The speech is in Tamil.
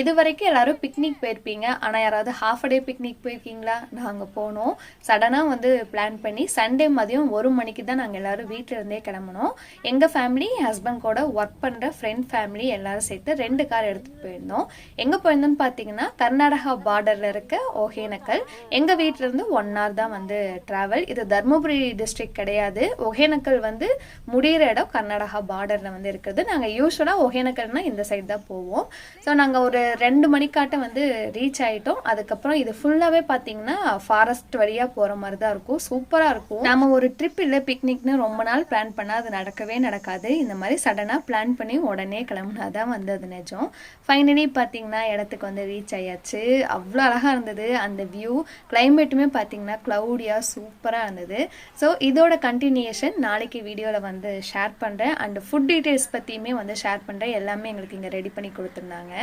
இது வரைக்கும் எல்லாரும் பிக்னிக் போயிருப்பீங்க. ஆனால் யாராவது ஹாஃப் டே பிக்னிக் போயிருக்கீங்களா? நாங்கள் போனோம். சடனாக வந்து பிளான் பண்ணி சண்டே மதியம் 1 மணிக்கு தான் நாங்கள் எல்லோரும் வீட்டில் இருந்தே கிளம்புனோம். எங்கள் ஃபேமிலி, ஹஸ்பண்ட் கூட ஒர்க் பண்ணுற ஃப்ரெண்ட் ஃபேமிலி எல்லாரும் சேர்த்து 2 கார் எடுத்துகிட்டு போயிருந்தோம். எங்கே போயிருந்தோம்னு பார்த்தீங்கன்னா கர்நாடகா பார்டரில் இருக்க ஒகேனக்கல். எங்கள் வீட்டிலேருந்து 1 hour தான் வந்து ட்ராவல். இது தர்மபுரி டிஸ்ட்ரிக்ட் கிடையாது. ஒகேனக்கல் வந்து முடிகிற இடம் கர்நாடகா பார்டரில் வந்து இருக்குது. நாங்கள் யூஸ்வலாக ஒகேனக்கல்னால் இந்த சைடு தான் போவோம். ஸோ நாங்கள் ஒரு 2 மணிக்காட்ட வந்து ரீச் ஆகிட்டோம். அதுக்கப்புறம் இது ஃபுல்லாகவே பார்த்தீங்கன்னா ஃபாரஸ்ட் வழியாக போகிற மாதிரி தான் இருக்கும். சூப்பராக இருக்கும். நம்ம ஒரு ட்ரிப் இல்லை பிக்னிக்னு ரொம்ப நாள் பிளான் பண்ணால் அது நடக்கவே நடக்காது. இந்த மாதிரி சடனாக பிளான் பண்ணி உடனே கிளம்புனா தான் வந்து அது நிஜம். ஃபைனலி பார்த்தீங்கன்னா இடத்துக்கு வந்து ரீச் ஆயாச்சு. அவ்வளோ அழகாக இருந்தது அந்த வியூ. கிளைமேட்டுமே பார்த்தீங்கன்னா க்ளவுடியாக சூப்பராக இருந்தது. ஸோ இதோட கண்டினியூஷன் நாளைக்கு வீடியோவில் வந்து ஷேர் பண்ணுறேன். அண்ட் ஃபுட் டீட்டெயில்ஸ் பற்றியுமே வந்து ஷேர் பண்ணுறேன். எல்லாமே எங்களுக்கு இங்கே ரெடி பண்ணி கொடுத்துருந்தாங்க.